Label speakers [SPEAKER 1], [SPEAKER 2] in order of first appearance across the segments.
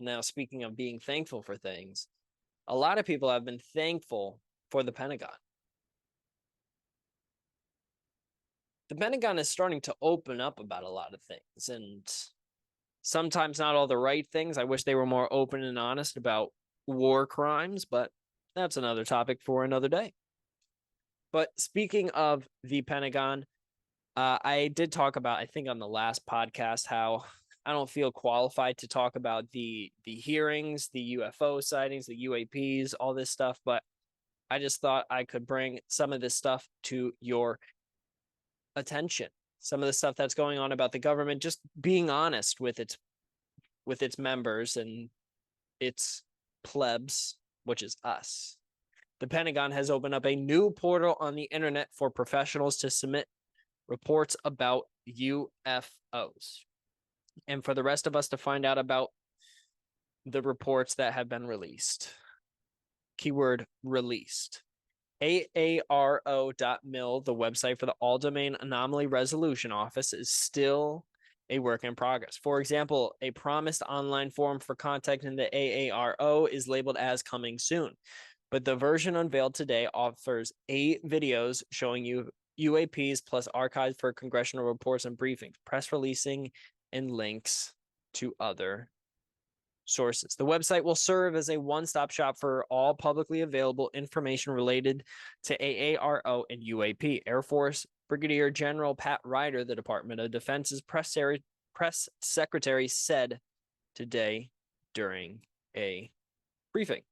[SPEAKER 1] Now, speaking of being thankful for things, a lot of people have been thankful for the Pentagon. The Pentagon is starting to open up about a lot of things, and sometimes not all the right things. I wish they were more open and honest about war crimes, but that's another topic for another day. But speaking of the Pentagon, I did talk about, I think on the last podcast, how I don't feel qualified to talk about the hearings, the UFO sightings, the UAPs, all this stuff, but I just thought I could bring some of this stuff to your attention. Some of the stuff that's going on about the government, just being honest with its members and its plebs, which is us. The Pentagon has opened up a new portal on the internet for professionals to submit reports about UFOs, and for the rest of us to find out about the reports that have been released. Keyword released. AARO.mil, the website for the All Domain Anomaly Resolution Office, is still a work in progress. For example, a promised online forum for contacting the AARO is labeled as coming soon, but the version unveiled today offers 8 videos showing you UAPs plus archives for congressional reports and briefings, press releasing, and links to other sources. The website will serve as a one-stop shop for all publicly available information related to AARO and UAP. Air Force Brigadier General Pat Ryder, the Department of Defense's press secretary, said today during a briefing.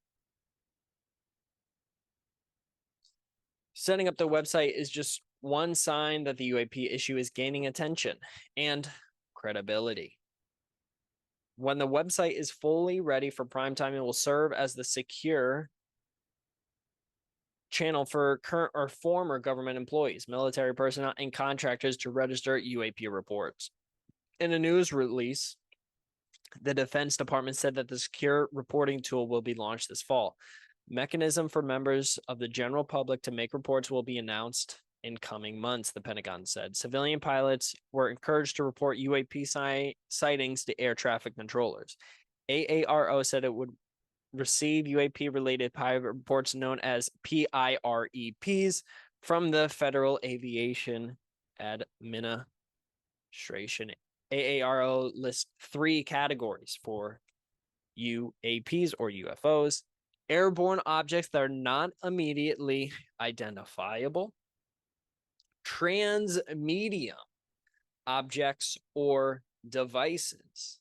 [SPEAKER 1] Setting up the website is just one sign that the UAP issue is gaining attention and credibility. When the website is fully ready for prime time, it will serve as the secure channel for current or former government employees, military personnel, and contractors to register UAP reports. In a news release, the Defense Department said that the secure reporting tool will be launched this fall. Mechanism for members of the general public to make reports will be announced in coming months, the Pentagon said. Civilian pilots were encouraged to report UAP sightings to air traffic controllers. AARO said it would receive UAP-related pilot reports known as PIREPs from the Federal Aviation Administration. AARO lists 3 categories for UAPs or UFOs: airborne objects that are not immediately identifiable, transmedium objects or devices,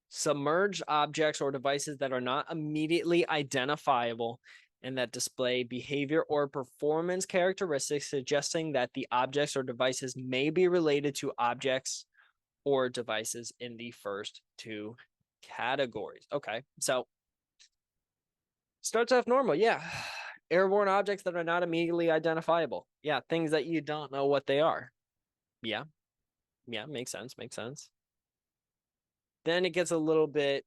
[SPEAKER 1] submerged objects or devices that are not immediately identifiable and that display behavior or performance characteristics suggesting that the objects or devices may be related to objects or devices in the first 2 categories. Okay, so starts off normal. Yeah. Airborne objects that are not immediately identifiable. Yeah, things that you don't know what they are. Yeah. Yeah, makes sense. Makes sense. Then it gets a little bit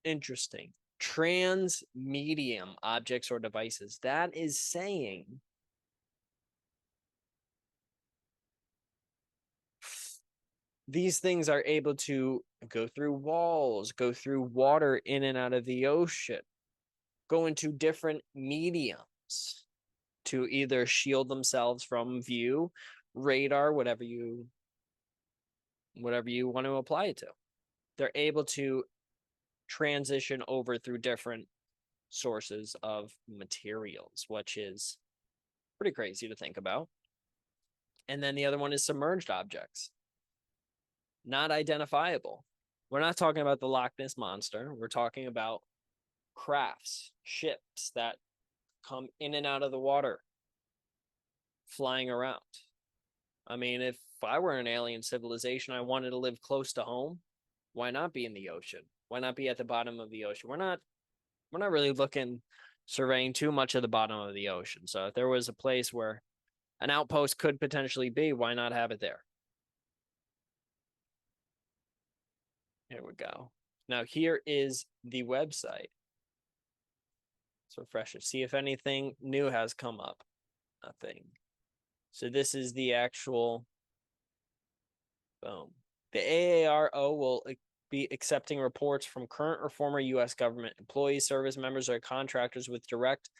[SPEAKER 1] interesting. Transmedium objects or devices. That is saying these things are able to go through walls, go through water in and out of the ocean, go into different mediums to either shield themselves from view, radar, whatever you want to apply it to. They're able to transition over through different sources of materials, which is pretty crazy to think about. And then the other one is submerged objects, not identifiable. We're not talking about the Loch Ness Monster. We're talking about crafts, ships that come in and out of the water, flying around. I mean, if I were an alien civilization, I wanted to live close to home, why not be in the ocean? Why not be at the bottom of the ocean? We're not really surveying too much of the bottom of the ocean. So if there was a place where an outpost could potentially be, why not have it there? Here we go. Now here is the website. Let's refresh it. See if anything new has come up. Nothing. So this is the actual, boom. The AARO will be accepting reports from current or former U.S. government employees, service members, or contractors with direct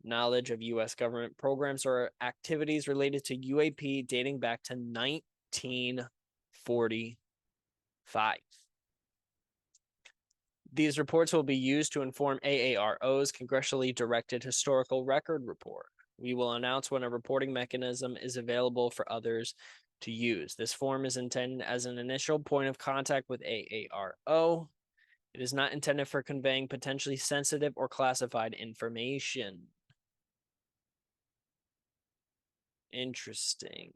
[SPEAKER 1] knowledge of U.S. government programs or activities related to UAP dating back to 1945. These reports will be used to inform AARO's congressionally directed historical record report. We will announce when a reporting mechanism is available for others to use. This form is intended as an initial point of contact with AARO. It is not intended for conveying potentially sensitive or classified information. Interesting.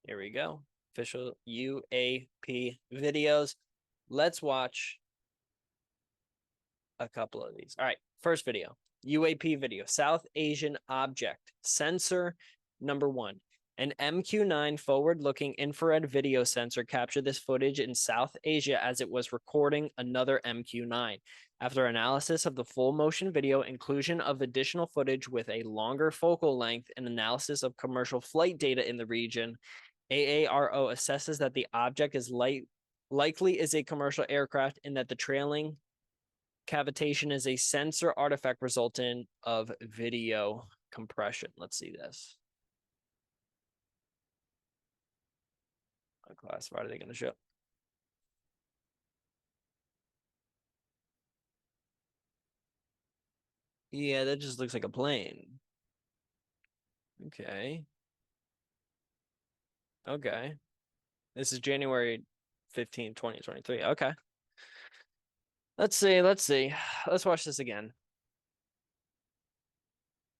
[SPEAKER 1] Here we go. Official UAP videos. Let's watch a couple of these. All right, first video. UAP video. South Asian object. Sensor number 1. An MQ-9 forward-looking infrared video sensor captured this footage in South Asia as it was recording another MQ-9. After analysis of the full motion video, inclusion of additional footage with a longer focal length, and analysis of commercial flight data in the region, AARO assesses that the object is likely is a commercial aircraft and that the trailing cavitation is a sensor artifact resultant of video compression. Let's see this. What classified are they going to show? Yeah, that just looks like a plane. Okay. Okay. This is January 15, 2023. Okay. Let's see. Let's watch this again.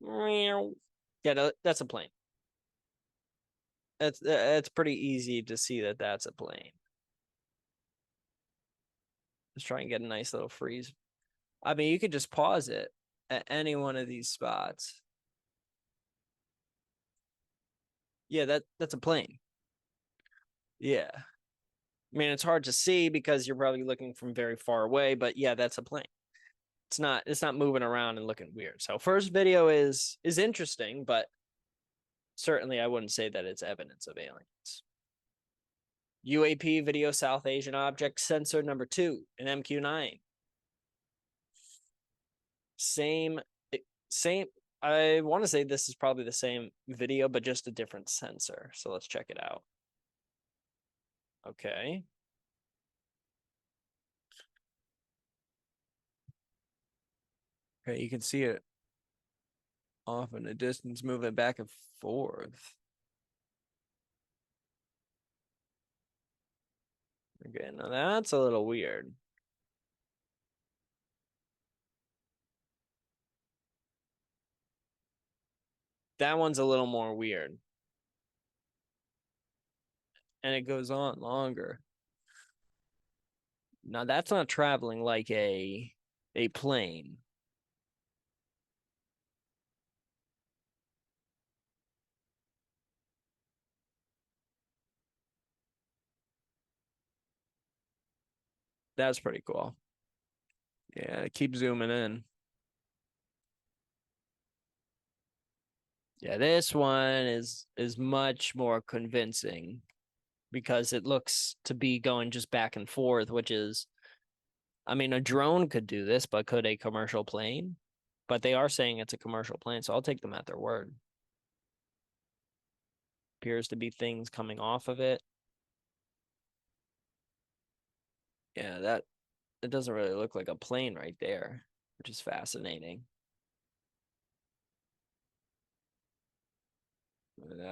[SPEAKER 1] Yeah, that's a plane. It's pretty easy to see that that's a plane. Let's try and get a nice little freeze. I mean, you could just pause it at any one of these spots. Yeah, that's a plane. Yeah. I mean, it's hard to see because you're probably looking from very far away, but yeah, that's a plane. It's not moving around and looking weird. So first video is interesting, but certainly I wouldn't say that it's evidence of aliens. UAP video South Asian object sensor number 2, an MQ-9. Same. I want to say this is probably the same video, but just a different sensor. So let's check it out. Okay. Okay, you can see it off in the distance, moving back and forth. Okay, now that's a little weird. That one's a little more weird. And it goes on longer. Now that's not traveling like a plane. That's pretty cool. Yeah, keep zooming in. Yeah, this one is much more convincing because it looks to be going just back and forth, which is, I mean, a drone could do this, but could a commercial plane? But they are saying it's a commercial plane, so I'll take them at their word. Appears to be things coming off of it. Yeah, that it doesn't really look like a plane right there, which is fascinating.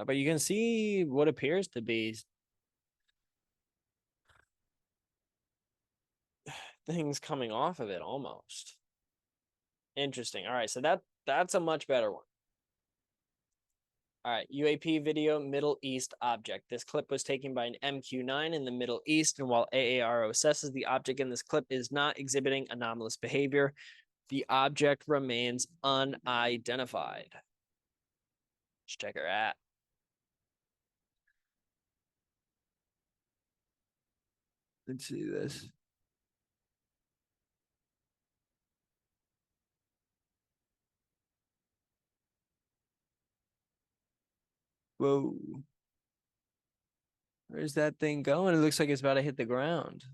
[SPEAKER 1] But you can see what appears to be things coming off of it almost. Interesting. All right, so that's a much better one. All right, UAP video, Middle East object. This clip was taken by an MQ-9 in the Middle East, and while AARO assesses the object in this clip is not exhibiting anomalous behavior, the object remains unidentified. Let's check her at. Let's see this. Whoa. Where's that thing going? It looks like it's about to hit the ground.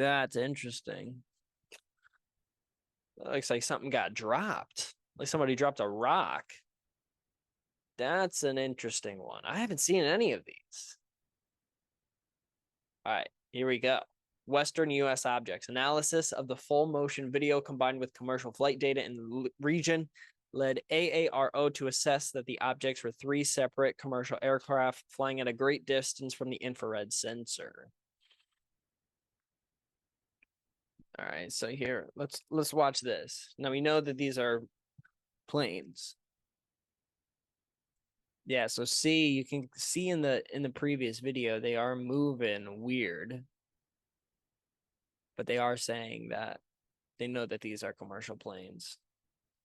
[SPEAKER 1] That's interesting. Looks like something got dropped. Like somebody dropped a rock. That's an interesting one. I haven't seen any of these. All right, here we go. Western U.S. objects. Analysis of the full motion video combined with commercial flight data in the region led AARO to assess that the objects were three separate commercial aircraft flying at a great distance from the infrared sensor. All right, so here, let's watch this. Now we know that these are planes. Yeah, so see, you can see in the previous video they are moving weird. But they are saying that they know that these are commercial planes.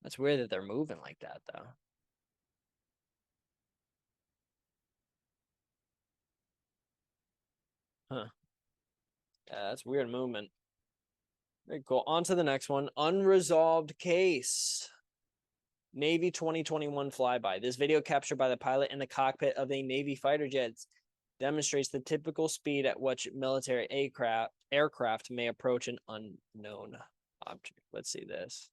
[SPEAKER 1] That's weird that they're moving like that though. Huh. Yeah, that's weird movement. Very cool. On to the next one. Unresolved case. Navy 2021 flyby. This video captured by the pilot in the cockpit of a Navy fighter jet demonstrates the typical speed at which military aircraft may approach an unknown object. Let's see this.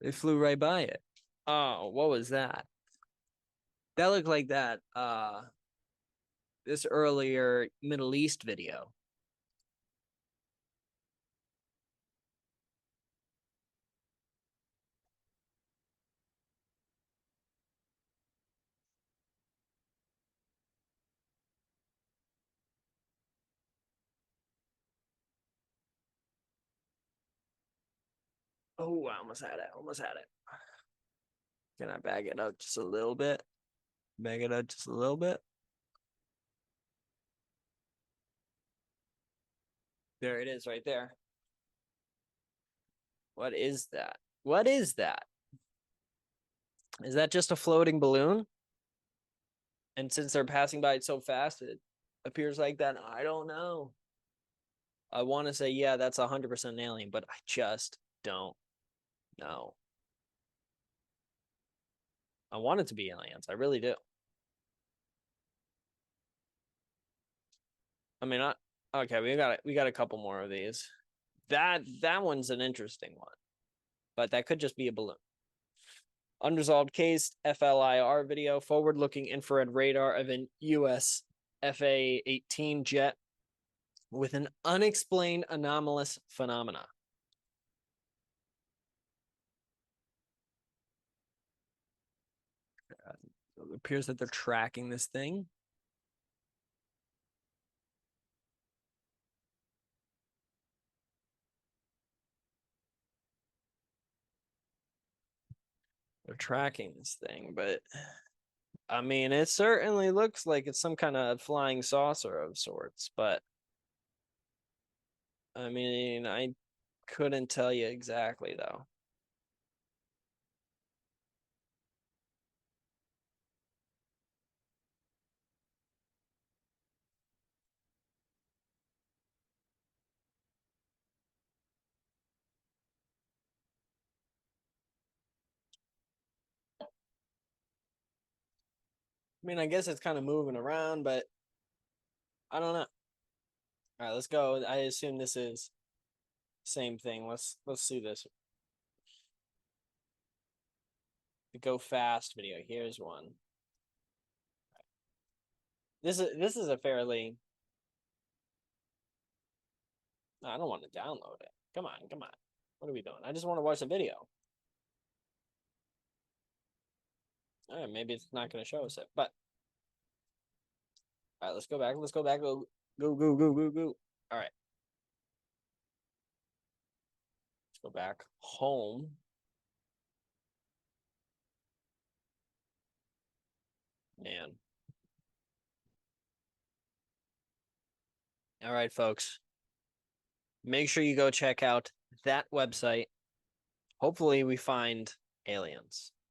[SPEAKER 1] They flew right by it. Oh, what was that? That looked like that this earlier Middle East video. Oh, I almost had it. Almost had it. Can I bag it up just a little bit? Bag it up just a little bit. There it is right there. What is that? What is that? Is that just a floating balloon? And since they're passing by it so fast, it appears like that. I don't know. I want to say, yeah, that's 100% alien, but I just don't know. I want it to be aliens. I really do. I mean, okay, we got a couple more of these. That one's an interesting one, but that could just be a balloon. Unresolved case FLIR video, forward-looking infrared radar of an US FA-18 jet with an unexplained anomalous phenomena. It appears that they're tracking this thing. They're tracking this thing, but I mean, it certainly looks like it's some kind of flying saucer of sorts, but I mean, I couldn't tell you exactly though. I mean, I guess it's kind of moving around, but I don't know. All right, let's go. I assume this is same thing. Let's see this. The go fast video. Here's one. This is a fairly. I don't want to download it. Come on, come on. What are we doing? I just want to watch the video. All right, maybe it's not going to show us it, but all right, let's go back. Let's go back. Go, go, go, go, go, go. All right. Let's go back home. Man. All right, folks. Make sure you go check out that website. Hopefully we find aliens.